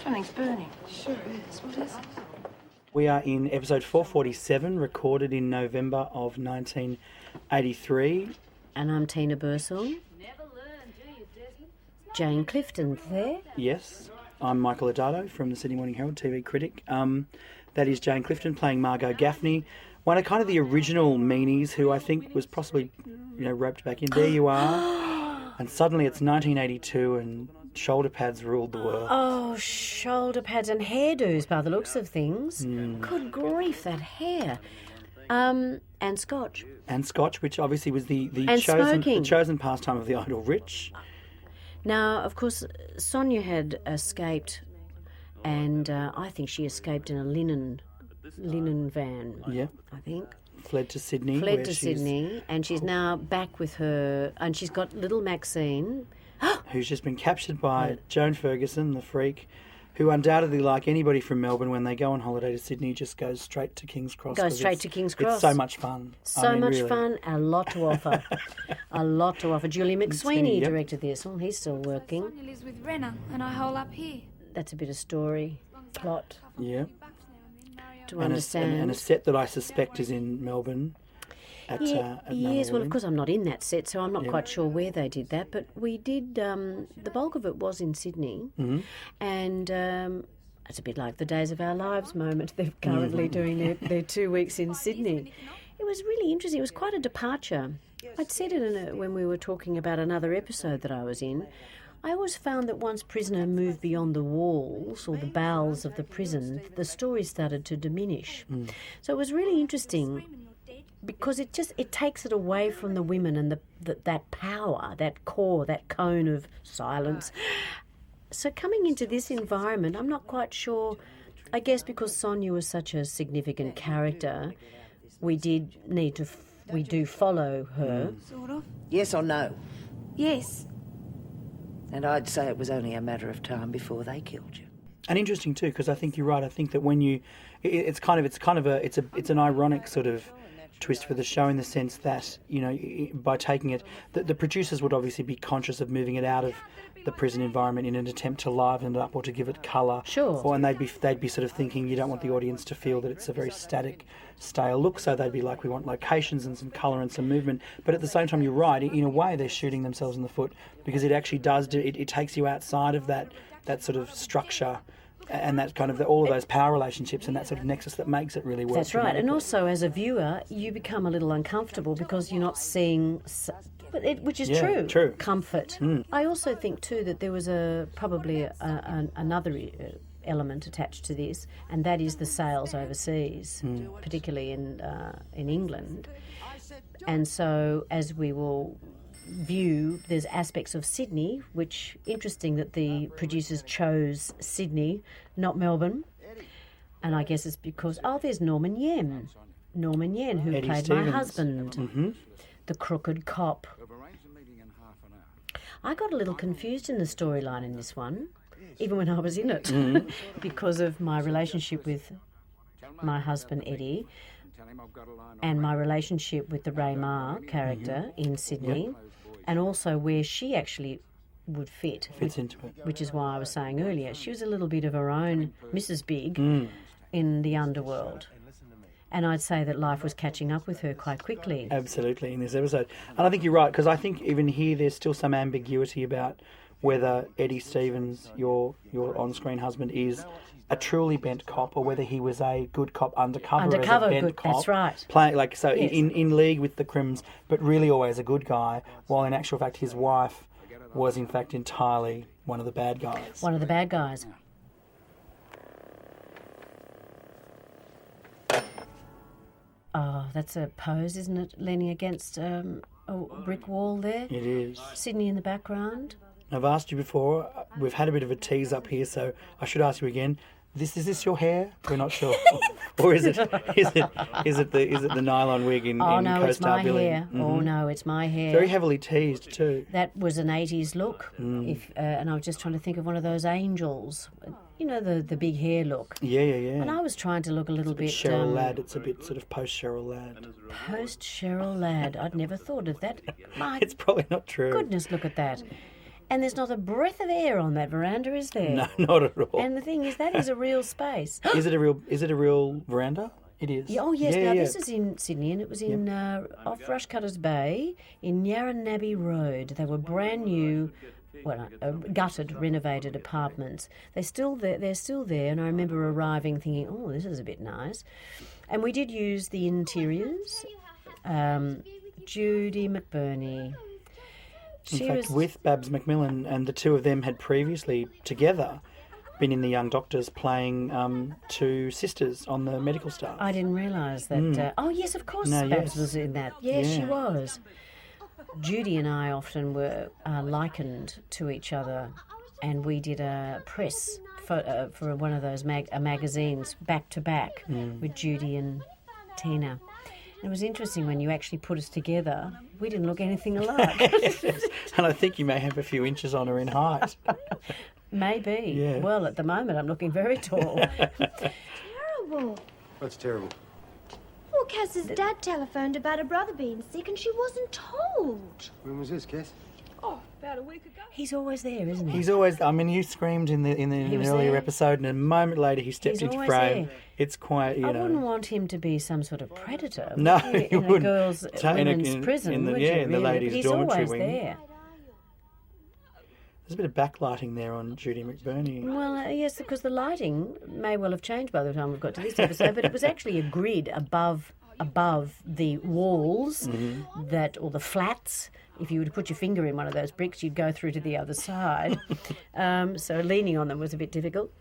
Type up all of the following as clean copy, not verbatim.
Something's burning. Sure is. What is it? We are in episode 447, recorded in November of 1983. And I'm Tina Bursill. Jane Clifton's there. Yes, I'm Michael Idato from the Sydney Morning Herald, TV critic. That is Jane Clifton playing Margot Gaffney, one of kind of the original meanies who I think was possibly, roped back in. There you are. And suddenly it's 1982 and shoulder pads ruled the world. Oh, shoulder pads and hairdos by the looks of things. Good grief, that hair. And scotch. And scotch, which obviously was the chosen pastime of the idle rich. Now, of course, Sonia had escaped, and I think she escaped in a linen van. Yeah, I think. Fled to Sydney. And she's now back with her, and she's got little Maxine, who's just been captured by Joan Ferguson, the freak, who undoubtedly, like anybody from Melbourne, when they go on holiday to Sydney, just goes straight to King's Cross. It's so much fun. Really. Fun, a lot to offer. Julie McSweeney directed this. Well, he's still working. Sonia lives with Renner and I hole up here. That's a bit of story, plot. Yeah. To understand. And a set that I suspect is in Melbourne. Yes, well, of course I'm not in that set, so I'm not quite sure where they did that. But we did, the bulk of it was in Sydney. Mm-hmm. And it's a bit like the Days of Our Lives moment. They're currently doing their 2 weeks in Sydney. It was really interesting. It was quite a departure. I'd said it when we were talking about another episode that I was in. I always found that once prisoner moved beyond the walls or the bowels of the prison, the story started to diminish. So it was really interesting, because it takes it away from the women and that power, that core, that cone of silence. So coming into this environment, I'm not quite sure. I guess because Sonia was such a significant character, we do follow her. Sort of. Yes or no? Yes. And I'd say it was only a matter of time before they killed you. And interesting too, because I think you're right. I think that when it's an ironic sort of twist for the show, in the sense that, by taking it, the producers would obviously be conscious of moving it out of the prison environment in an attempt to liven it up or to give it colour. Sure. And they'd be sort of thinking, you don't want the audience to feel that it's a very static, stale look, so they'd be like, we want locations and some colour and some movement. But at the same time, you're right, in a way they're shooting themselves in the foot, because it actually does it takes you outside of that sort of structure and that kind of all of those power relationships and that sort of nexus that makes it really work. That's right. And also, as a viewer, you become a little uncomfortable because you're not seeing, which is true. Comfort. I also think too that there was probably another element attached to this, and that is the sales overseas, particularly in England. And so, as we will view, there's aspects of Sydney, which interesting that the producers chose Sydney, not Melbourne. And I guess it's because, there's Norman Yen, who Eddie played Stevens. my husband, the crooked cop. I got a little confused in the storyline in this one, even when I was in it, because of my relationship with my husband Eddie and my relationship with the Ray Ma character in Sydney, and also where she actually would fits into it. Which is why I was saying earlier, she was a little bit of her own Mrs. Big in the underworld. And I'd say that life was catching up with her quite quickly. Absolutely, in this episode. And I think you're right, because I think even here there's still some ambiguity about whether Eddie Stevens, your on-screen husband, is a truly bent cop, or whether he was a good cop undercover as a bent cop. That's right. Playing yes. in league with the crims, but really always a good guy, while in actual fact his wife was in fact entirely one of the bad guys. One of the bad guys. Oh, that's a pose, isn't it, leaning against a brick wall there? It is. Sydney in the background. I've asked you before, we've had a bit of a tease up here, so I should ask you again. Is this your hair? We're not sure. Or is it the nylon wig in Co-Star Billy? Hair. Mm-hmm. Oh no, it's my hair. Very heavily teased too. That was an 80s look. And I was just trying to think of one of those angels. The big hair look. Yeah. And I was trying to look a little bit... Cheryl Ladd. It's a bit sort of post-Cheryl Ladd. Post-Cheryl Ladd. I'd never thought of that. It's probably not true. Goodness, look at that. And there's not a breath of air on that veranda, is there? No, not at all. And the thing is, that is a real space. Is it a real veranda? It is. Yeah, oh, yes. Yeah, Now, this is in Sydney, and it was in off Rushcutters Bay in Yarranaby Road. They were brand new, gutted, renovated apartments. They're still there, and I remember arriving thinking, oh, this is a bit nice. And we did use the interiors. Judy McBurney. In fact, with Babs Macmillan, and the two of them had previously together been in The Young Doctors playing two sisters on the medical staff. I didn't realise that. Oh, yes, of course, Babs was in that. Yes, she was. Judy and I often were likened to each other, and we did a press for one of those magazines back to back with Judy and Tina. It was interesting when you actually put us together. We didn't look anything alike. And I think you may have a few inches on her in height. Maybe. Yeah. Well, at the moment, I'm looking very tall. Terrible. What's terrible? Well, Cass's dad telephoned about her brother being sick and she wasn't told. When was this, Cass? Oh, about a week ago. He's always there, isn't he? He's always. I mean, you screamed in an earlier there. episode, and a moment later he stepped He's into always frame. there. It's quite, I wouldn't want him to be some sort of predator. No, in you a wouldn't. girls' women's prison, would you, in the really? ladies' But he's dormitory always wing. there. There's a bit of backlighting there on Judy McBurney. Well, yes, because the lighting may well have changed by the time we've got to this episode, but it was actually a grid above the walls or the flats. If you were to put your finger in one of those bricks, you'd go through to the other side. So leaning on them was a bit difficult.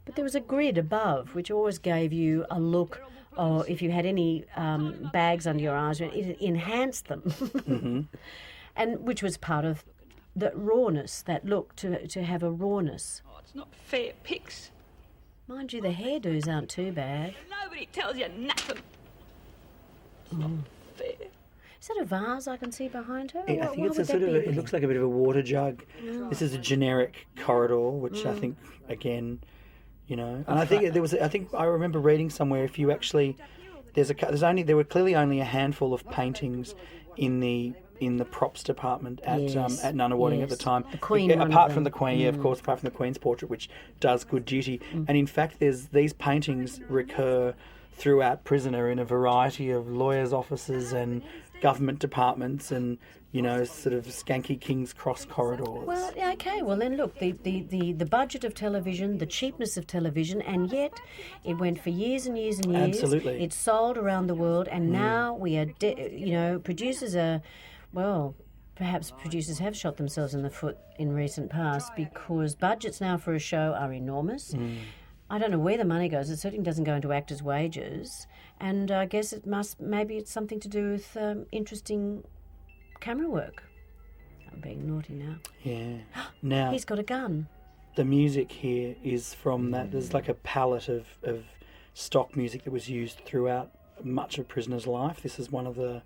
But there was a grid above, which always gave you a look, or if you had any bags under your eyes, it enhanced them. And which was part of the rawness, that look, to have a rawness. Oh, it's not fair, Pix. Mind you, the hairdos aren't too bad. Nobody tells you nothing. It's not fair. Is that a vase I can see behind her? I think it's a sort of. It looks like a bit of a water jug. Oh. This is a generic corridor, which I think again, and I think there was. I think I remember reading somewhere if you actually, there were clearly only a handful of paintings in the props department at Nunawading at the time. The Queen, apart from the Queen, of course, apart from the Queen's portrait, which does good duty. And in fact, these paintings recur throughout Prisoner in a variety of lawyers' offices and government departments and sort of skanky King's Cross corridors. Well, okay. Well, then look, the budget of television, the cheapness of television, and yet it went for years and years and years. Absolutely. It sold around the world, and now we are, producers are, well, perhaps producers have shot themselves in the foot in recent past because budgets now for a show are enormous. I don't know where the money goes. It certainly doesn't go into actors' wages. And I guess maybe it's something to do with interesting camera work. I'm being naughty now. Yeah. Now, he's got a gun. The music here is from that. There's like a palette of stock music that was used throughout much of Prisoner's life. This is one of the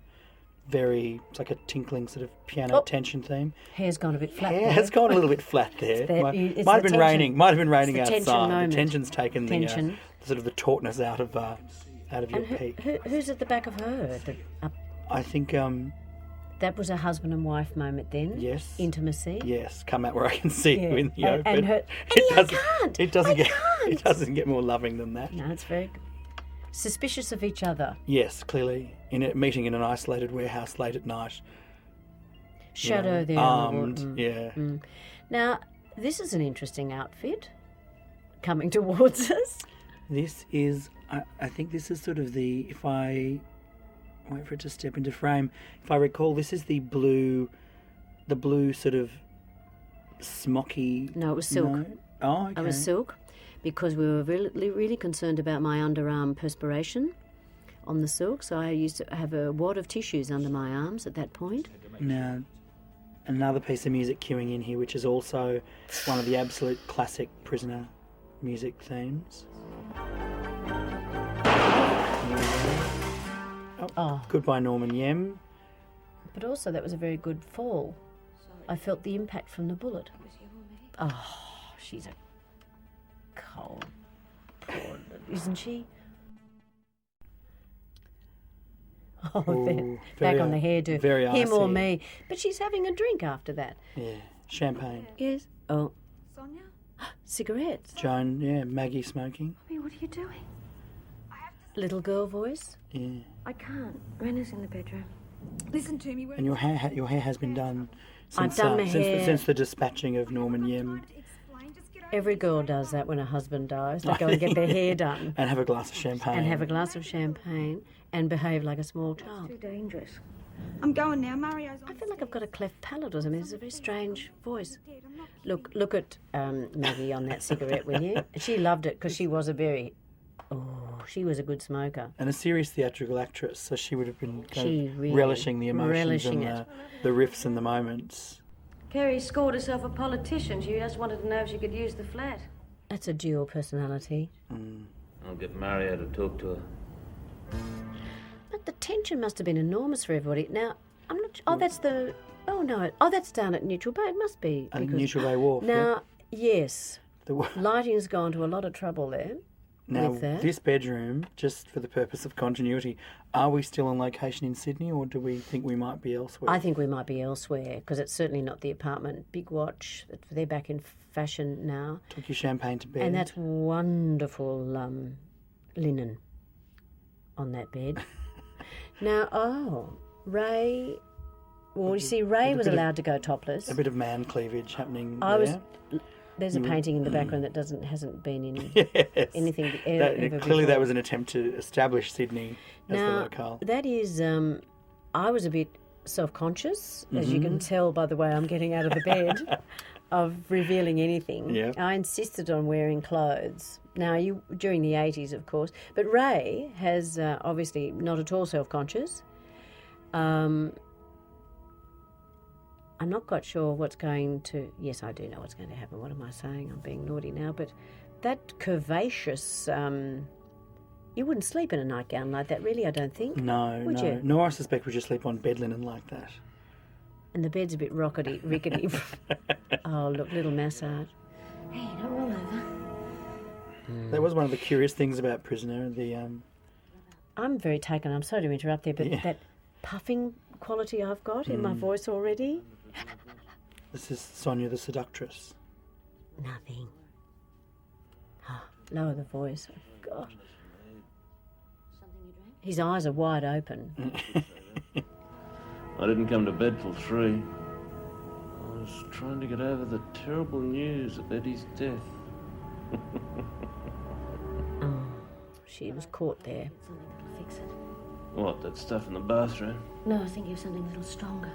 it's like a tinkling sort of piano tension theme. Hair's gone a bit flat. Hair has gone a little bit flat there. Might have been raining. Might have been raining outside. The tension's taken the sort of the tautness out of your peak. Who's at the back of her? I think that was a husband and wife moment then. Yes. Intimacy. Yes. Come out where I can see you in the open. And her. It doesn't get more loving than that. No, it's very suspicious of each other. Yes, clearly. In a meeting in an isolated warehouse late at night. Shadow there. Armed, Now, this is an interesting outfit coming towards us. This is, I think this is sort of if I wait for it to step into frame, if I recall, this is the blue sort of smocky. No, it was silk. No? Oh, okay. It was silk. Because we were really, really concerned about my underarm perspiration on the silk, so I used to have a wad of tissues under my arms at that point. Now, another piece of music cueing in here, which is also one of the absolute classic Prisoner music themes. Goodbye Norman Yem. But also that was a very good fall. I felt the impact from the bullet. Oh, she's a cold, poor, isn't she? Oh, back on the hairdo. Very him or icy. me. But she's having a drink after that. Yeah. Champagne. Yes. Oh, Sonia? cigarettes. Joan, yeah, Maggie smoking. Bobby, what are you doing? Little girl voice. Yeah. I can't. Rena's in the bedroom. Listen to me. And your hair has been done since, I've done my hair. since the dispatching of Norman Yem. Every girl does that when her husband dies. They go and get their hair done And have a glass of champagne. and have a glass of champagne and behave like a small child. Too dangerous. I'm going now. Mario's on. I feel like I've got a cleft palate or something. It's a very strange voice. Look at Maggie on that cigarette, will you? She loved it because she was she was a good smoker. And a serious theatrical actress, so she would have been She really relishing the emotions relishing and it. the riffs and the moments. Kerry scored herself a politician. She just wanted to know if she could use the flat. That's a dual personality. I'll get Mario to talk to her. But the tension must have been enormous for everybody. Now, I'm not. Oh, that's the. Oh no. Oh, that's down at Neutral Bay. It must be. And because- Neutral Bay Wharf. Now, yes, The, lighting's gone to a lot of trouble there. now, with that. this bedroom, just for the purpose of continuity, are we still on location in Sydney, or do we think we might be elsewhere? I think we might be elsewhere because it's certainly not the apartment. Big watch. They're back in fashion now. Took your champagne to bed. And that's wonderful linen on that bed. Now, Ray... Well, you see, Ray was allowed to go topless. a bit of man cleavage happening There's a painting in the background that hasn't been in Yes. anything That- ever clearly, before. that was an attempt to establish Sydney as the Now, locale. that is... I was a bit self-conscious, as you can tell by the way I'm getting out of the bed, of revealing anything. Yeah. I insisted on wearing clothes. Now, during the 80s, of course. But Ray has obviously not at all self-conscious. I'm not quite sure what's going to... Yes, I do know what's going to happen. What am I saying? I'm being naughty now. But that curvaceous... you wouldn't sleep in a nightgown like that, really, I don't think. No, Would no. you? No, I suspect we just sleep on bed linen like that. And the bed's a bit rickety. Oh, look, little massage. Hey, don't roll over. That was one of the curious things about Prisoner. I'm very taken. I'm sorry to interrupt there, but Yeah. that puffing quality I've got in my voice already... This is Sonia the Seductress. Nothing. Lower the voice. Oh, God. His eyes are wide open. I didn't come to bed till 3. I was trying to get over the terrible news of Eddie's death. She was caught there. Something that'll fix it. What, that stuff in the bathroom? No, I think of something a little stronger.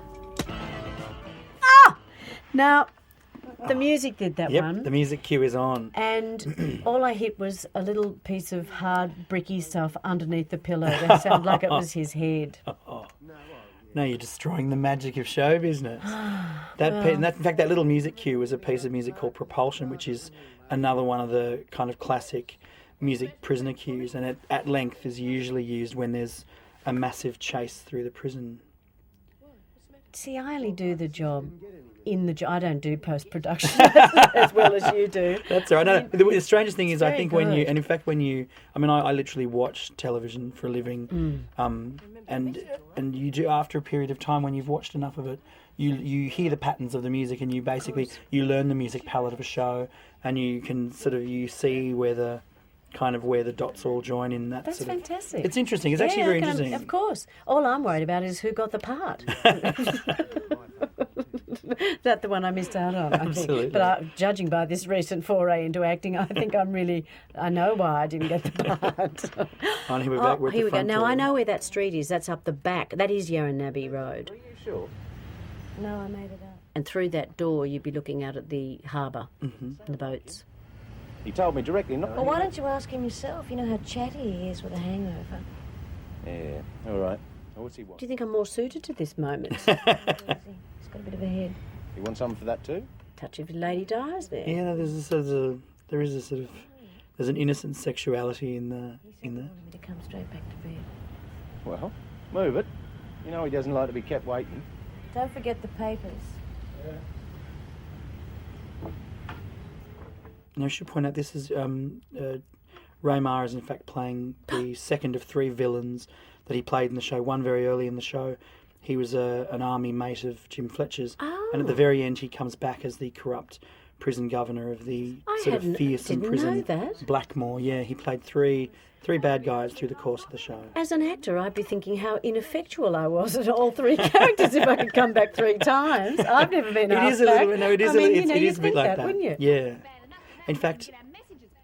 Now, the music did that Yep, one. the music cue is on. And all I hit was a little piece of hard, bricky stuff underneath the pillow that sounded like it was his head. No, you're destroying the magic of show business. In fact, that little music cue was a piece of music called Propulsion, which is another one of the kind of classic music prisoner cues, and it at length is usually used when there's a massive chase through the prison. See, I only do the job in the job. I don't do post-production as well as you do. That's all right. No, the strangest thing is, I very think when you, and in fact when you, I mean, I literally watch television for a living, and you do, after a period of time when you've watched enough of it, you hear the patterns of the music, and you basically you learn the music palette of a show, and you can you see where the dots all join in that. That's sort of, fantastic. It's interesting. It's actually very interesting. Of course. All I'm worried about is who got the part. That's the one I missed out on, I Absolutely. think. But judging by this recent foray into acting, I think I know why I didn't get the part. Oh, here we're back. We're at Here the we go. front Now, door. I know where that street is. That's up the back. That is Yarranaby Road. Are you sure? No, I made it up. And through that door, you'd be looking out at the harbour and the boats. He told me directly not. Well, why don't you ask him yourself? You know how chatty he is with a hangover. Yeah, all right. Now, what's he want? Do you think I'm more suited to this moment? He's got a bit of a head. You want something for that too? Touch of Lady Di's there. Yeah, there's an innocent sexuality in the. He wanted me to come straight back to bed. Well, move it. You know he doesn't like to be kept waiting. Don't forget the papers. Now, I should point out this is Ray Mara is in fact playing the second of 3 villains that he played in the show. One very early in the show, He was an army mate of Jim Fletcher's. Oh. And at the very end, he comes back as the corrupt prison governor of the fearsome prison. Know that. Blackmore, yeah. He played three bad guys through the course of the show. As an actor, I'd be thinking how ineffectual I was at all three characters if I could come back 3 times. I've never been asked back. It is a bit like that. Wouldn't you? Yeah. In fact,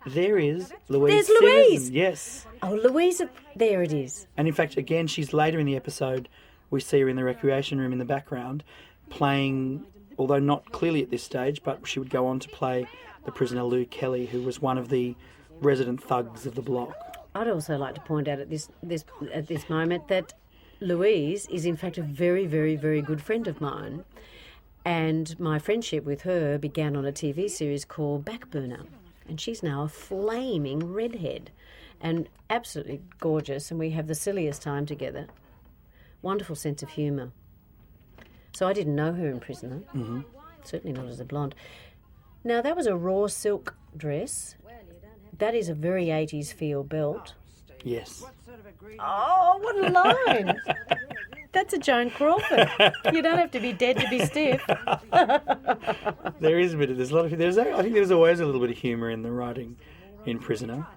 there is Louise. There's Louise. Stevenson, yes. Oh, Louise, there it is. And in fact, again, she's later in the episode. We see her in the recreation room in the background playing, although not clearly at this stage, but she would go on to play the prisoner Lou Kelly, who was one of the resident thugs of the block. I'd also like to point out at this moment that Louise is in fact a very, very, very good friend of mine, and my friendship with her began on a TV series called Backburner, and she's now a flaming redhead and absolutely gorgeous, and we have the silliest time together. Wonderful sense of humour. So I didn't know her in Prisoner, certainly not as a blonde. Now, that was a raw silk dress. That is a very 80s feel belt. Yes. Oh, what a line! That's a Joan Crawford. You don't have to be dead to be stiff. There is a bit of, there's a lot of, I think there's always a little bit of humour in the writing in Prisoner.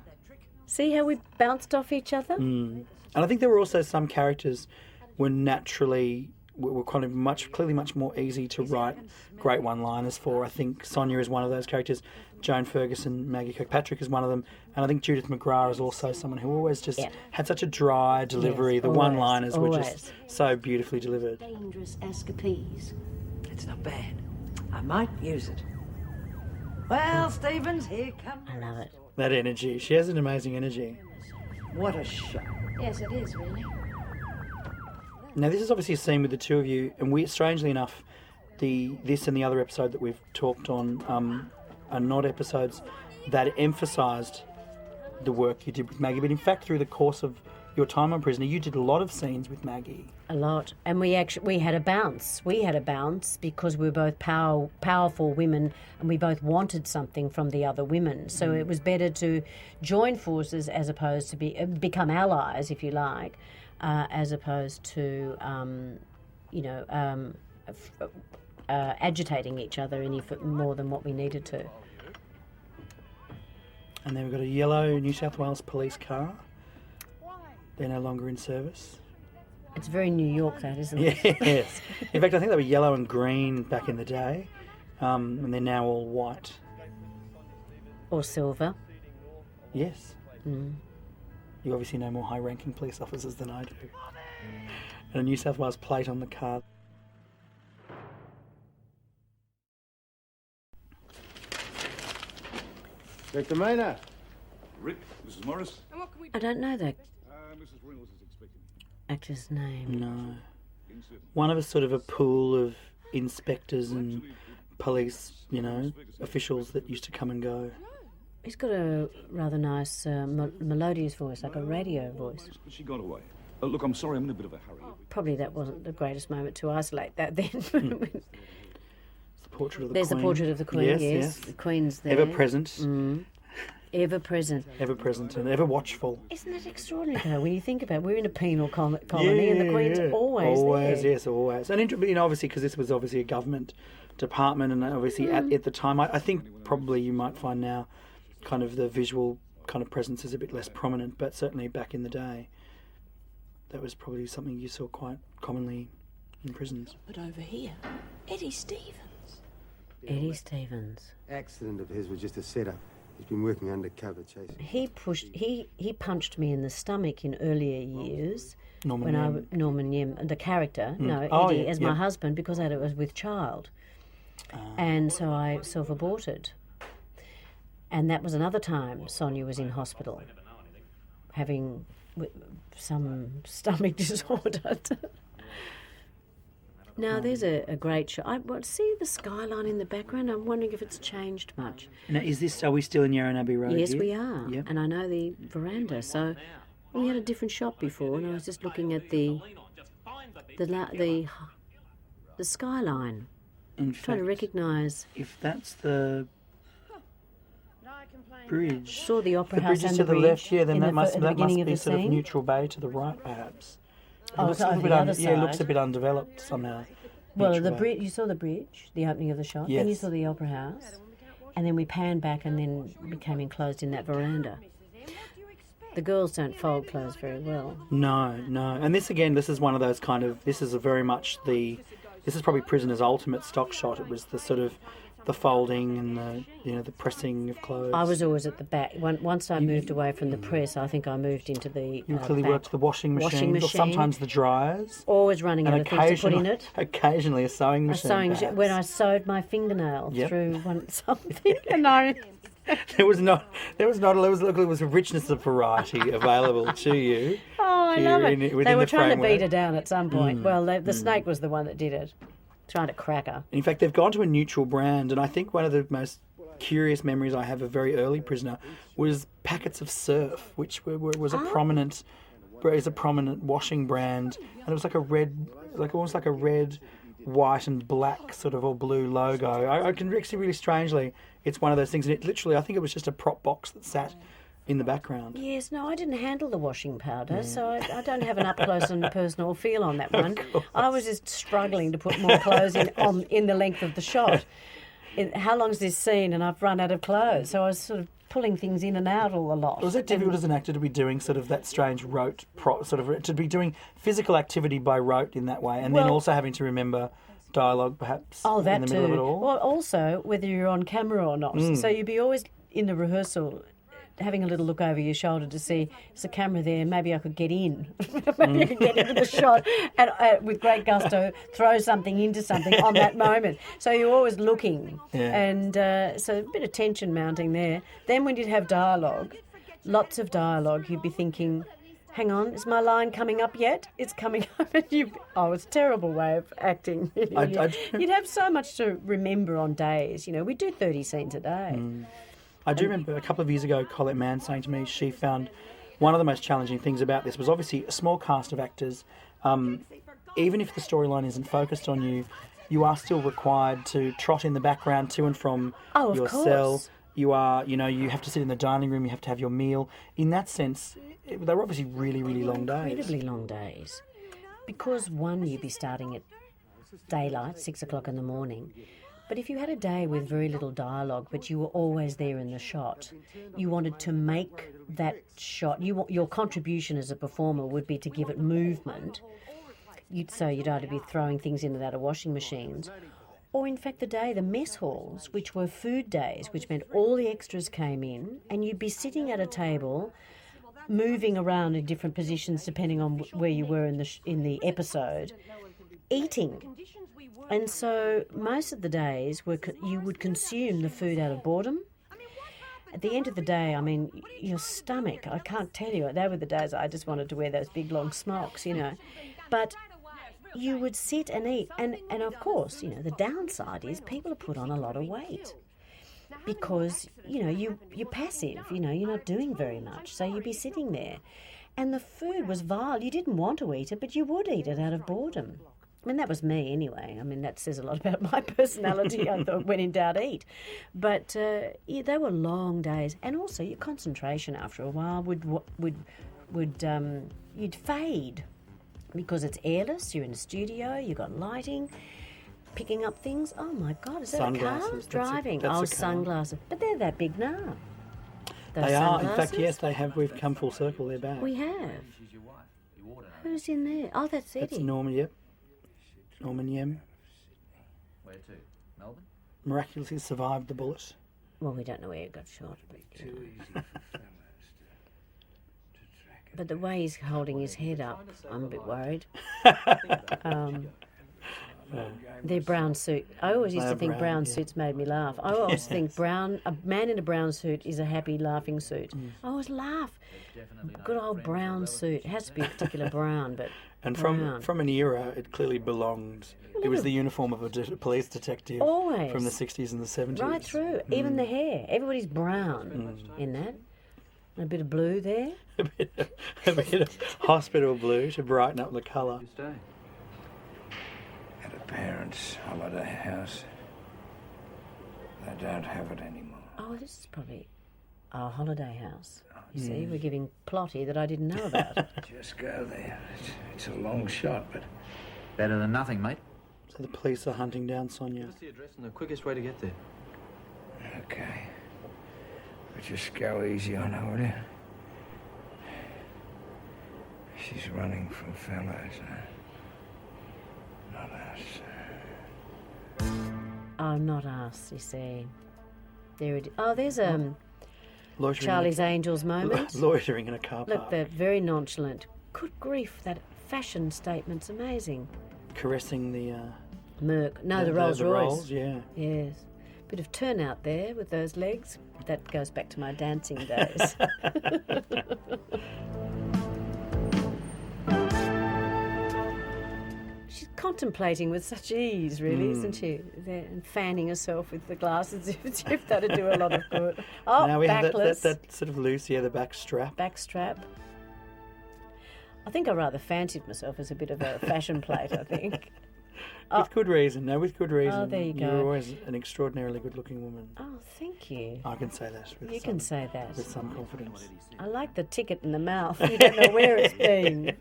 See how we bounced off each other? And I think there were also some characters were kind of clearly much more easy to write great one-liners for. I think Sonia is one of those characters. Joan Ferguson, Maggie Kirkpatrick is one of them. And I think Judith McGrath is also someone who always just had such a dry delivery. Yes, the always, one-liners were just so beautifully delivered. Dangerous escapees. It's not bad. I might use it. Well, Stevens, here comes... I love it. That energy. She has an amazing energy. What a show. Yes, it is, really. Now, this is obviously a scene with the two of you, and strangely enough, this and the other episode that we've talked on are not episodes that emphasised the work you did with Maggie. But in fact, through the course of your time on Prisoner, you did a lot of scenes with Maggie. A lot. And we had a bounce. We had a bounce because we were both powerful women and we both wanted something from the other women. So it was better to join forces as opposed to become allies, if you like, as opposed to, agitating each other any more than what we needed to. And then we've got a yellow New South Wales police car. They're no longer in service. It's very New York, that, isn't it? Yes. In fact, I think they were yellow and green back in the day, and they're now all white. Or silver. Yes. You obviously know more high-ranking police officers than I do. And a New South Wales plate on the car. Dr. Maynard. Rick, Mrs. Morris. I don't know that Mrs. Reynolds is expecting you. actor's name. No. One of a sort of a pool of inspectors and police, officials that used to come and go. He's got a rather nice melodious voice, like a radio voice. She got away. Look, I'm sorry, I'm in a bit of a hurry. Probably that wasn't the greatest moment to isolate that then. It's the portrait of the There's Queen. the portrait of the Queen, yes. The Queen's there. Ever present. Ever present. Ever present and ever watchful. Isn't that extraordinary, though, when you think about it? We're in a penal colony and the Queen's always there. Always, yes, always. And obviously, because this was obviously a government department, and obviously at the time, I think probably you might find now kind of the visual kind of presence is a bit less prominent, but certainly back in the day, that was probably something you saw quite commonly in prisons. But over here, Eddie Stevens. Eddie Stevens. Accident of his was just a setup. He's been working undercover chasing. He punched me in the stomach in earlier years. Norman Yem, the character, Eddie, as my husband, because I was with child. And so I self-aborted. And that was another time Sonia was in hospital, having some stomach disorder. Now, there's a great shot. See the skyline in the background? I'm wondering if it's changed much. Now, are we still in Yarran Abbey Road? Yes, here? we are. Yep. And I know the veranda. So we had a different shot before, and I was just looking at the skyline, trying to recognise. If that's the bridge. Saw the Opera the House bridge is and to the the left, bridge then that must be beginning of the sort of scene. Neutral Bay to the right, perhaps. Oh, looks it's a over little the bit other yeah, it looks a side. bit undeveloped somehow. Well, each the way. bridge. You saw the bridge, the opening of the shot. Then you Yes. saw the Opera House, and then we panned back, and then became enclosed in that veranda. The girls don't fold clothes very well. No. And this is one of those kind of, this is probably Prisoner's ultimate stock shot. It was the sort of, the folding and the pressing of clothes. I was always at the back. Once I moved away from the press, I think I moved into the You clearly back. worked the washing machine, or sometimes the dryers. Always running out of things to put in it. Occasionally a sewing machine. When I sewed my fingernail Yep. through something, and I... There was a richness of variety available to you. Oh, I love it. within They were the trying to framework. beat her down at some point. Well, the snake was the one that did it, trying to crack her. In fact, they've gone to a neutral brand, and I think one of the most curious memories I have of very early Prisoner was packets of Surf, which was a prominent washing brand, and it was almost like a red, white and black sort of, or blue logo. I can actually, really strangely, it's one of those things, and it literally, I think it was just a prop box that sat in the background. Yes, no, I didn't handle the washing powder, so I don't have an up-close and personal feel on that one. I was just struggling to put more clothes in the length of the shot. How long's this scene? And I've run out of clothes, so I was sort of pulling things in and out all a lot. Was it difficult as an actor to be doing sort of that strange rote, to be doing physical activity by rote in that way, and then also having to remember dialogue perhaps in the middle of it all? Well, also, whether you're on camera or not. So you'd be always in the rehearsal having a little look over your shoulder to see, is the camera there? Maybe I could get in. Maybe I could get into the shot and with great gusto throw something into something on that moment. So you're always looking. Yeah. And so a bit of tension mounting there. Then when you'd have dialogue, lots of dialogue, you'd be thinking, hang on, is my line coming up yet? It's coming up. And it's a terrible way of acting. You'd have so much to remember on days. We do 30 scenes a day. I do remember a couple of years ago, Colette Mann saying to me she found one of the most challenging things about this was obviously a small cast of actors. Even if the storyline isn't focused on you, you are still required to trot in the background to and from your cell. You are, you have to sit in the dining room, you have to have your meal. In that sense, they were obviously really, really long days. Incredibly long days. Because you'd be starting at daylight, 6 o'clock in the morning. But if you had a day with very little dialogue, but you were always there in the shot, you wanted to make that shot, your contribution as a performer would be to give it movement. You'd either be throwing things in and out of washing machines, or in fact the mess halls, which were food days, which meant all the extras came in, and you'd be sitting at a table, moving around in different positions depending on where you were in the episode, eating. And so most of the days you would consume the food out of boredom. At the end of the day, your stomach, I can't tell you, they were the days I just wanted to wear those big long smocks, But you would sit and eat. And of course, the downside is people are put on a lot of weight because, you're passive, you're not doing very much. So you'd be sitting there. And the food was vile. You didn't want to eat it, but you would eat it out of boredom. That was me anyway. that says a lot about my personality. I thought, when in doubt, eat. But they were long days, and also your concentration after a while you'd fade because it's airless. You're in a studio. You've got lighting, picking up things. Oh my God, is that a car driving? That's a car. Sunglasses, but they're that big now. They are. In fact, yes, they have. We've come full circle. They're back. We have. Who's in there? Oh, that's Eddie. That's Norman. Yep. Norman Yem. Where to? Melbourne? Miraculously survived the bullet. Well, we don't know where he got shot. But the way he's holding his head up, I'm a bit worried. Their brown suit. I always used to think brown suits made me laugh. I always think a man in a brown suit is a happy, laughing suit. I always laugh. Good old brown suit. It has to be a particular brown, but and from an era, it clearly belonged. It was the uniform of a police detective. Always. From the 60s and the 70s. Right through. Even the hair. Everybody's brown in that. A bit of blue there. a bit of hospital blue to brighten up the colour. At a parents' holiday house. They don't have it anymore. Oh, this is probably Our holiday house. You see, we're giving plot here that I didn't know about. Just go there. It's a long shot, but... Better than nothing, mate. So the police are hunting down Sonia. What's the address and the quickest way to get there? Okay. But just go easy on her, will you? She's running from fellows, not us. Oh, not us, you see. There it is. Oh, there's Loitering Charlie's Angels moment. Loitering in a car park. Look, they're very nonchalant. Good grief, that fashion statement's amazing. Caressing the... Merc. No, the Rolls Royce. Rolls, yeah. Yes. Bit of turnout there with those legs. That goes back to my dancing days. She's contemplating with such ease, really, isn't she? There, and fanning herself with the glasses as if that'd do a lot of good. Oh, now we backless. have that sort of loose, the back strap. Back strap. I think I rather fancied myself as a bit of a fashion plate, I think. With good reason. No, with good reason. Oh, there you go. You're always an extraordinarily good-looking woman. Oh, thank you. I can say that. You can say that. With some confidence. I like the ticket in the mouth. You don't know where it's been.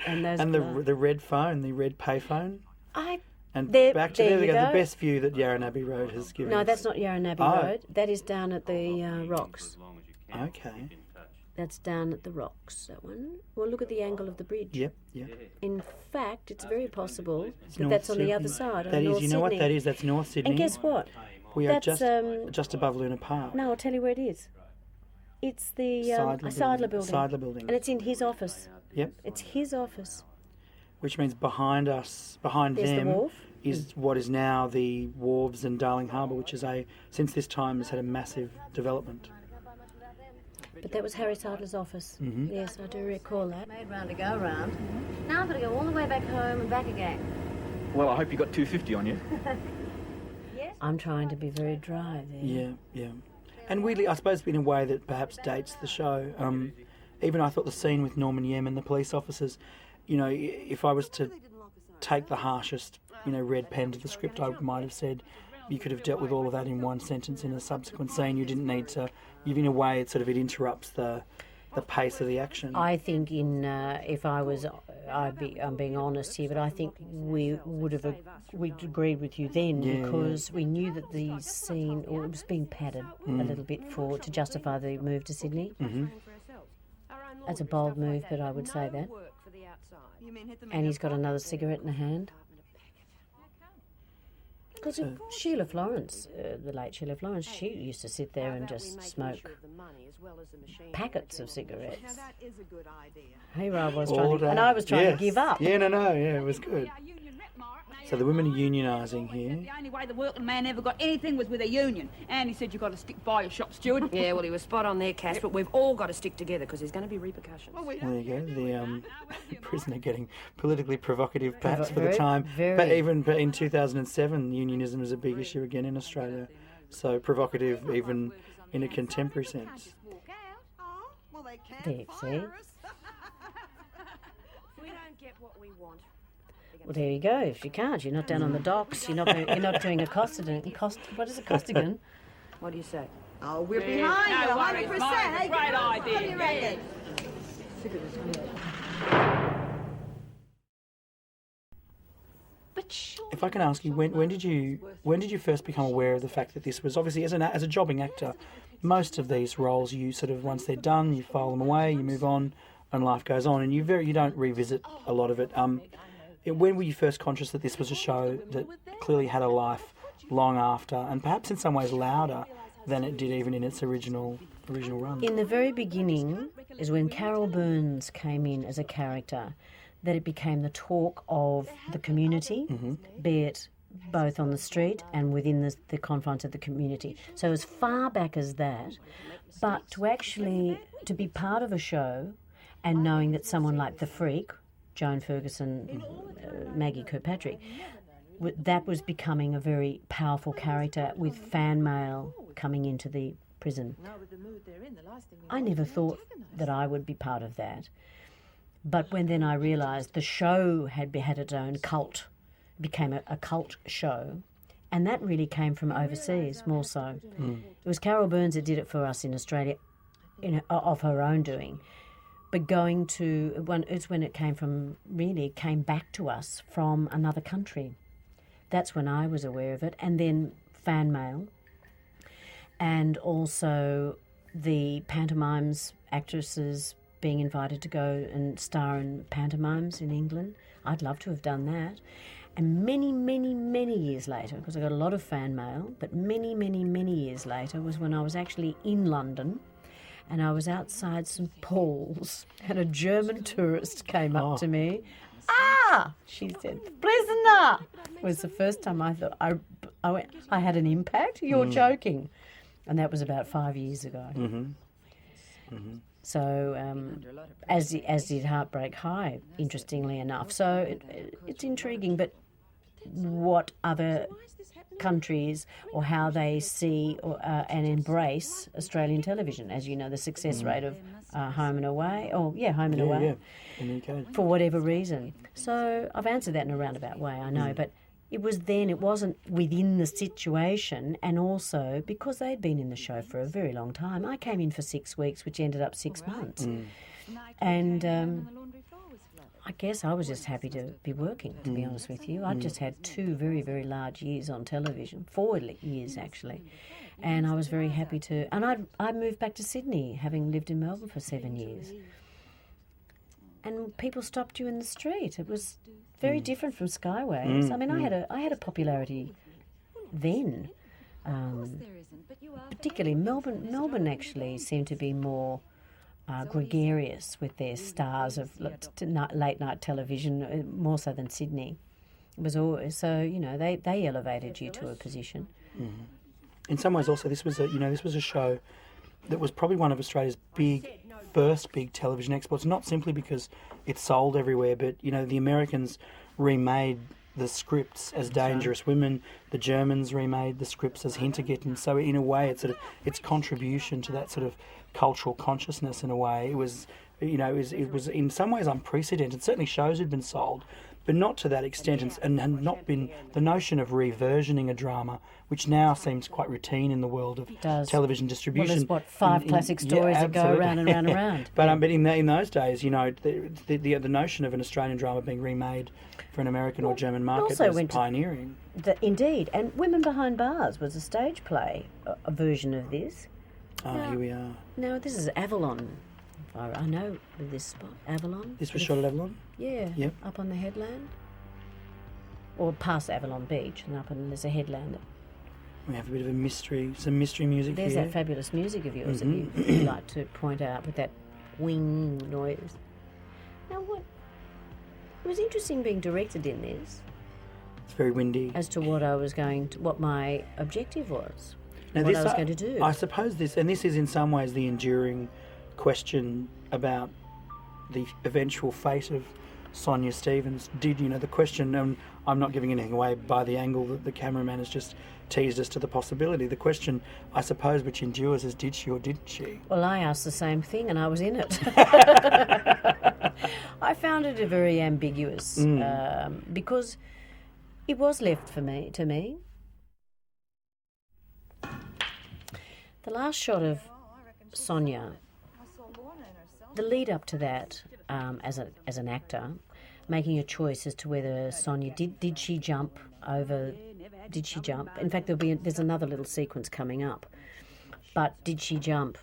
And the red phone, the red payphone. And there we you go. go. The best view that Yarra Abbey Road has given No, us. that's not Yarra Abbey Road. That is down at the Rocks. Okay. That's down at the Rocks, that one. Well, look at the angle of the bridge. Yep. In fact, it's very possible North that's on the Sydney. other side. That is, North you know what Sydney. that is? That's North Sydney. And guess what? We are That's, just above Luna Park. No, I'll tell you where it is. It's the Seidler building. Seidler building. And it's in his office. Yep. It's his office. Which means behind us, behind There's them, the wharf. is what is now the wharves and Darling Harbour, which is since this time has had a massive development. But that was Harry Seidler's office. Mm-hmm. Yes, I do recall that. Made round to go round. Now I've got to go all the way back home and back again. Well, I hope you got 250 on you. Yes? I'm trying to be very dry there. Yeah. And weirdly, I suppose in a way that perhaps dates the show. Even I thought the scene with Norman Yem and the police officers, if I was to take the harshest, red pen to the script, I might have said you could have dealt with all of that in one sentence in a subsequent scene. You didn't need to. In a way, it interrupts the pace of the action. I think if I was, I'm being honest here, but I think we'd agreed with you then because we knew that the scene it was being padded a little bit to justify the move to Sydney. Mm-hmm. That's a bold move, but I would say that. And he's got another cigarette in the hand. Because Sheila Florence, the late Sheila Florence, she used to sit there and just smoke packets of cigarettes. Here I was trying to give up. Yeah, it was good. So the women are unionising here. The only way the working man ever got anything was with a union. And he said you've got to stick by your shop steward. Yeah, well, he was spot on there, Cass, but we've all got to stick together because there's going to be repercussions. There you go. The prisoner getting politically provocative perhaps for the Very, time. very. But even in 2007, unionism was a big issue again in Australia. So provocative even in a contemporary sense. There you see. We don't get what we want. Well, there you go. If you can't, you're not down on the docks. You're not doing a Costigan. What is a Costigan? What do you say? Oh, we're behind you, 100%. Great idea. What do you reckon? If I can ask you, when did you first become aware of the fact that this was obviously as a jobbing actor, most of these roles you sort of once they're done you file them away, you move on, and life goes on, and you don't revisit a lot of it. When were you first conscious that this was a show that clearly had a life long after, and perhaps in some ways louder than it did even in its original run? In the very beginning is when Carol Burns came in as a character, that it became the talk of the community, be it both on the street and within the confines of the community. So as far back as that, but to be part of a show and knowing that someone like The Freak, Joan Ferguson, Maggie Kirkpatrick, that was becoming a very powerful character with fan mail coming into the prison. I never thought that I would be part of that. But when then I realised the show had its own cult, became a cult show, and that really came from overseas more so. It was Carol Burns that did it for us in Australia of her own doing. But going to it's when it came back to us from another country. That's when I was aware of it, and then fan mail, and also the pantomimes actresses being invited to go and star in pantomimes in England. I'd love to have done that. And many, many, many years later, because I got a lot of fan mail, but many, many, many years later was when I was actually in London, and I was outside St Paul's, and a German tourist came up to me. "Ah," she said, "prisoner." It was the first time I thought I went, I had an impact. You're joking. And that was about 5 years ago. So, as did Heartbreak High, interestingly enough. So it's intriguing, but what other countries or how they see and embrace Australian television? As you know, the success rate of Home and Away, Home and Away, in the UK. for whatever reason. So I've answered that in a roundabout way, I know, but it was then, it wasn't within the situation, and also because they'd been in the show for a very long time. I came in for 6 weeks, which ended up 6 months. And I guess I was just happy to be working, to be honest with you. I'd just had 2 very, very large years on television, 4 years actually. And I was very happy to... And I'd moved back to Sydney, having lived in Melbourne for 7 years. And people stopped you in the street. It was very different from Skyways. I mean, I had a popularity then. Particularly Melbourne actually seemed to be more gregarious with their stars of late night television, more so than Sydney. It was always, so they elevated you to a position. In some ways, also this was a show that was probably one of Australia's first big television exports. Not simply because it sold everywhere, but the Americans remade the scripts as Dangerous Women. The Germans remade the scripts as Hintergitten. So in a way, it's its contribution to that sort of cultural consciousness. In a way, it was in some ways unprecedented. Certainly, shows had been sold, but not to that extent, and had not been the notion of reversioning a drama, which now seems quite routine in the world of television distribution. Well, there's 5 classic stories that go around and round and round. But but in those days, the notion of an Australian drama being remade for an American or German market was pioneering. Indeed, and Women Behind Bars was a stage play, a version of this. Here we are. No, this is Avalon. I know this spot, Avalon. This was shot at Avalon? Yeah, yep. Up on the headland. Or past Avalon Beach, and there's a headland. We have a bit of some mystery music There's here. that fabulous music of yours that you'd like to point out with that wing noise. Now, it was interesting being directed in this. It's very windy. As to what my objective was, now what I was going to do. I suppose this is in some ways the enduring question about the eventual fate of Sonia Stevens. The question, and I'm not giving anything away by the angle that the cameraman has just teased us to the possibility. The question, I suppose, which endures is, did she or didn't she? Well, I asked the same thing, and I was in it. I found it a very ambiguous, because it was left to me. The last shot of Sonia, the lead up to that, as an actor, making a choice as to whether Sonia did she jump over. Did she jump? In fact, there's another little sequence coming up. But did she jump,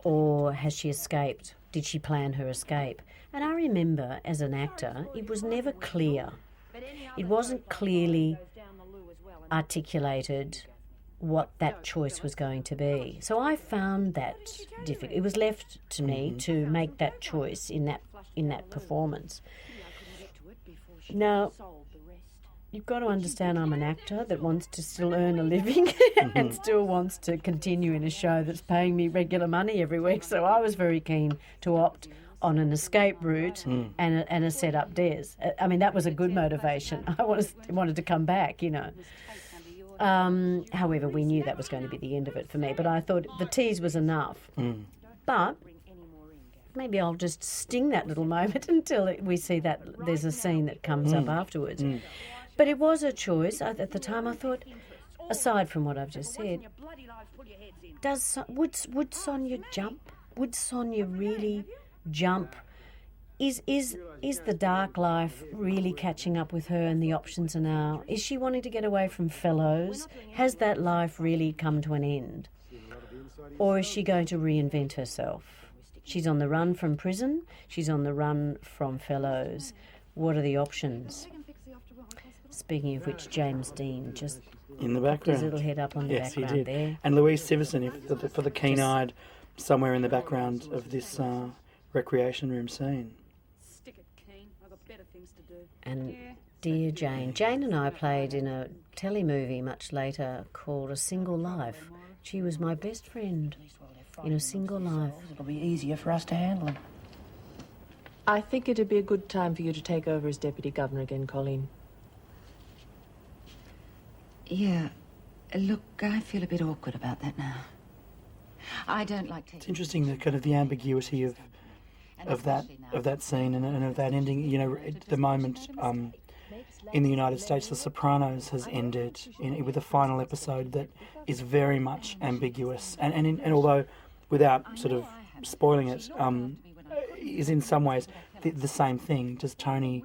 or has she escaped? Did she plan her escape? And I remember, as an actor, it was never clear. It wasn't clearly articulated what that choice was going to be. So I found that difficult. It was left to me to make that choice in that performance. Now, you've got to understand I'm an actor that wants to still earn a living and still wants to continue in a show that's paying me regular money every week. So I was very keen to opt on an escape route and a set-up dares. I mean, that was a good motivation. I wanted to come back, However, we knew that was going to be the end of it for me. But I thought the tease was enough. But maybe I'll just sting that little moment until we see that there's a scene that comes up afterwards. But it was a choice. At the time I thought, aside from what I've just said, would Sonia jump? would Sonia really jump? Is the dark life really catching up with her and the options are now? Is she wanting to get away from Fellows? Has that life really come to an end? Or is she going to reinvent herself? She's on the run from prison. She's on the run from Fellows. What are the options? Speaking of which, James Dean just in the popped his background. little head up on the Yes, he background did. there. And Louise Siverson, for the keen-eyed, somewhere in the background of this recreation room scene. Stick it, Keen. I've got better things to do. And dear Jane. Jane and I played in a telemovie much later called A Single Life. She was my best friend in A Single Life. It'll be easier for us to handle him. I think it'd be a good time for you to take over as Deputy Governor again, Colleen. Yeah. Look, I feel a bit awkward about that now. I don't like taking... It's interesting, the kind of the ambiguity of that scene and of that ending. You know, at the moment in the United States, The Sopranos has ended with a final episode that is very much ambiguous, and although without sort of spoiling it, is in some ways the same thing. Does Tony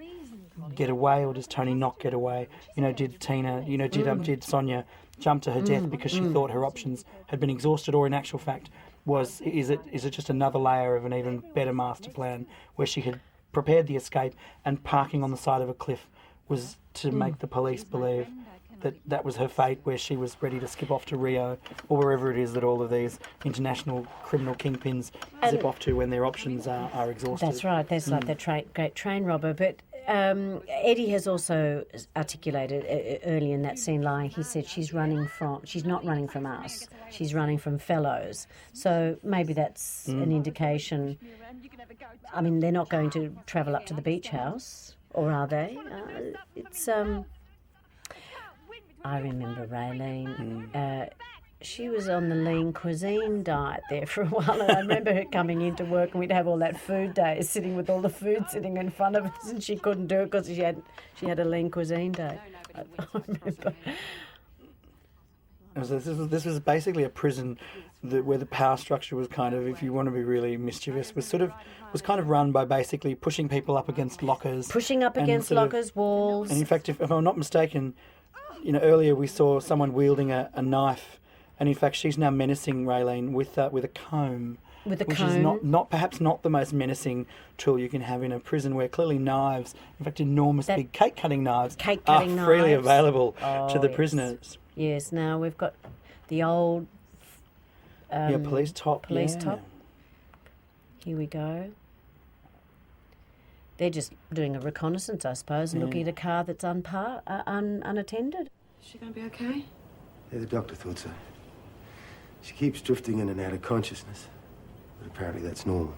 get away or does Tony not get away? You know, did Sonia jump to her death because she thought her options had been exhausted, or in actual fact is it just another layer of an even better master plan where she had prepared the escape and parking on the side of a cliff was to make the police believe that was her fate, where she was ready to skip off to Rio or wherever it is that all of these international criminal kingpins zip off to when their options are exhausted. That's right. That's like that great train robber. But Eddie has also articulated early in that scene line, he said she's not running from us, she's running from Fellows. So maybe that's an indication. I mean, they're not going to travel up to the beach house, or are they? I remember Raylene. She was on the lean cuisine diet there for a while, and I remember her coming into work and we'd have all that food day, sitting with all the food sitting in front of us, and she couldn't do it because she had a lean cuisine day. I remember. This was basically a prison where the power structure was kind of, if you want to be really mischievous, was kind of run by basically pushing people up against lockers. Pushing up against lockers, walls. And in fact, if I'm not mistaken, you know, earlier we saw someone wielding a knife, and in fact she's now menacing Raylene with a comb. With a which comb. is perhaps not the most menacing tool you can have in a prison, where clearly knives, in fact enormous big cake cutting knives, are freely available to the prisoners. Yes, now we've got the old police top. Here we go. They're just doing a reconnaissance, I suppose, and looking at a car that's unattended. Is she going to be okay? Yeah, the doctor thought so. She keeps drifting in and out of consciousness, but apparently that's normal.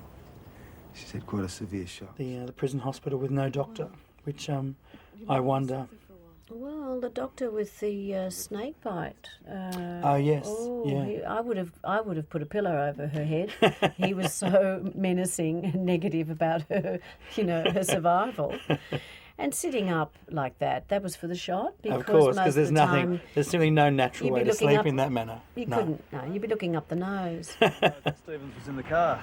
She's had quite a severe shock. The prison hospital with no doctor, which I wonder. Well, the doctor with the snake bite. Oh yes, I would have put a pillow over her head. He was so menacing and negative about her, her survival. And sitting up like that was for the shot. Because of course, because there's nothing. There's simply no natural way to sleep in that manner. You couldn't. No, you'd be looking up the nose. Stevens was in the car.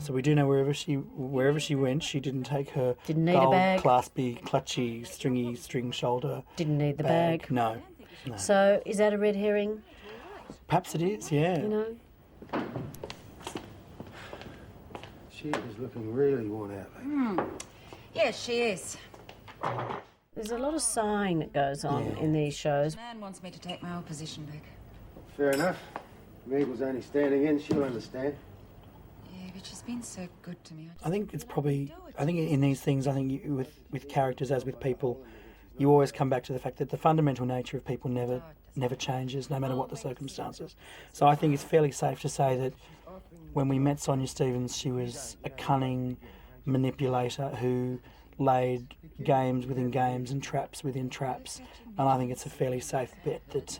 So we do know wherever she went, she didn't take her gold, claspy, clutchy, string shoulder. Didn't need the bag. No. So is that a red herring? Perhaps it is. Yeah. She is looking really worn out lately. Yes, she is. There's a lot of sighing that goes on in these shows. Man wants me to take my old position back. Fair enough. Mabel's only standing in. She'll understand. Yeah, but she's been so good to me. I think in these things, with characters as with people, you always come back to the fact that the fundamental nature of people never changes, no matter what the circumstances. So I think it's fairly safe to say that when we met Sonia Stevens, she was a cunning manipulator who laid games within games and traps within traps. And I think it's a fairly safe bet that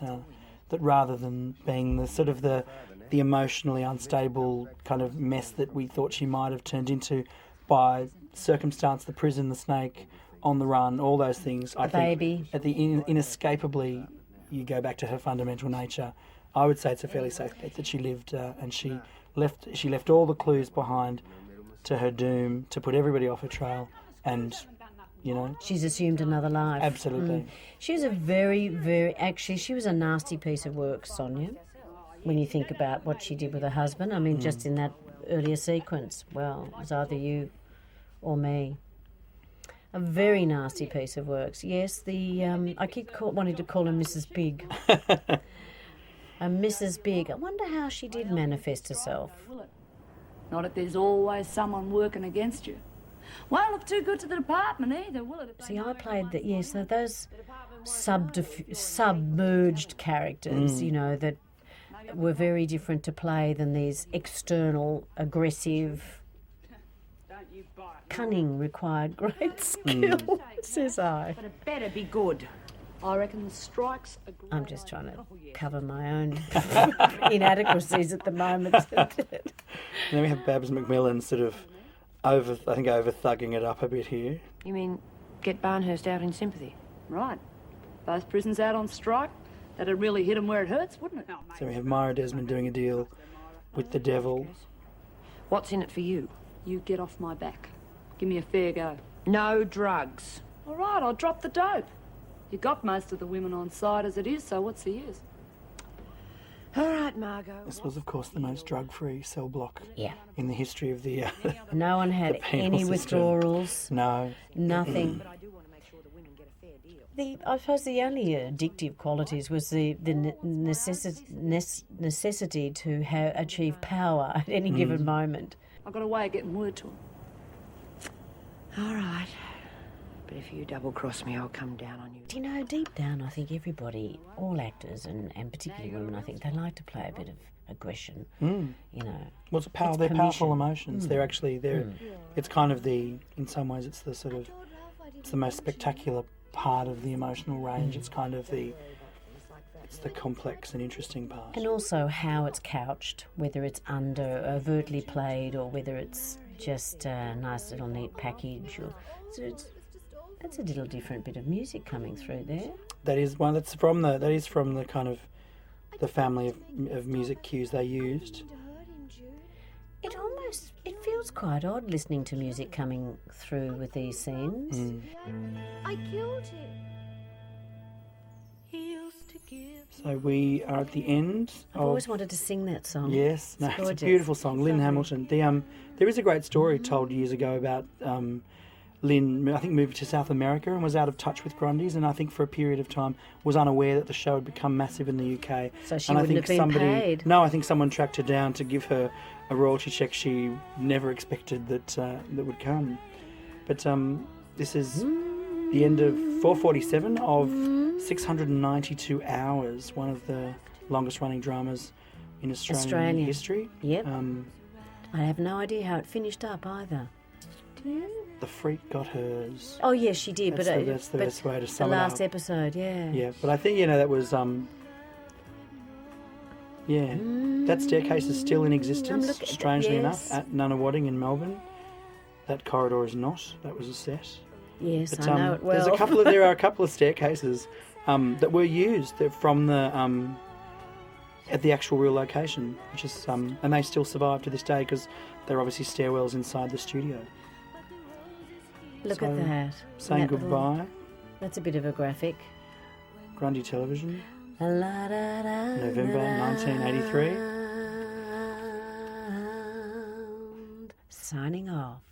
rather than being the emotionally unstable kind of mess that we thought she might have turned into by circumstance, the prison, the snake, on the run, all those things, I think baby. At the inescapably, you go back to her fundamental nature I would say it's a fairly safe bet that she lived and she left all the clues behind to her doom, to put everybody off her trail, and, you know... She's assumed another life. Absolutely. She was a very, very... Actually, she was a nasty piece of work, Sonia, when you think about what she did with her husband. I mean, just in that earlier sequence, well, it was either you or me. A very nasty piece of work. Yes, I keep wanting to call her Mrs. Big. Mrs. Big. I wonder how she did manifest herself. Not if there's always someone working against you. Won't look too good to the department either, will it? See, I played that. Yes, those submerged characters, you know, that were very different to play than these external, aggressive. Cunning required great skill, says I. But it better be good. I reckon the strikes are great. I'm just trying to cover my own inadequacies at the moment. And then we have Babs McMillan sort of over-thugging it up a bit here. You mean get Barnhurst out in sympathy? Right. Both prisons out on strike. That'd really hit them where it hurts, wouldn't it? So we have Myra Desmond doing a deal with the devil. What's in it for you? You get off my back. Give me a fair go. No drugs. All right, I'll drop the dope. You got most of the women on side as it is, so what's the use? All right, Margot. This was, of course, the most drug-free cell block in the history of the no one had any system. withdrawals. No. Nothing. I suppose the only addictive qualities was the necessity to achieve power at any given moment. I've got a way of getting word to them. All right. But if you double-cross me, I'll come down on you. Do you know, deep down, I think everybody, all actors, and particularly women, I think they like to play a bit of aggression. You know. Well, they're powerful emotions. They're actually, it's kind of in some ways, it's the sort of, it's the most spectacular part of the emotional range. It's kind of it's the complex and interesting part. And also how it's couched, whether it's overtly played or whether it's just a nice little neat package. That's a little different bit of music coming through there. That is from the kind of the family of music cues they used. It feels quite odd listening to music coming through with these scenes. I killed him. So we are at the end. I've always wanted to sing that song. Yes, it's a beautiful song. Lynn Hamilton. There is a great story told years ago about Lynn, I think, moved to South America and was out of touch with Grundy's, and I think for a period of time was unaware that the show had become massive in the UK. So she wouldn't have been paid? No, I think someone tracked her down to give her a royalty check she never expected that would come. But this is the end of 447 of 692 hours, one of the longest-running dramas in Australian history. Yep. I have no idea how it finished up either. Do you? The freak got hers. Oh, yes, she did. That's the best way to sum it up. The last episode, yeah. Yeah, but I think, that was... that staircase is still in existence, strangely enough, at Nunawading in Melbourne. That corridor is not. That was a set. Yes, but, I know it well. There are a couple of staircases that were used from the... at the actual real location, which is and they still survive to this day because they're obviously stairwells inside the studio. Look at that. Saying goodbye. That's a bit of a graphic. Grundy Television. November 1983. Signing off.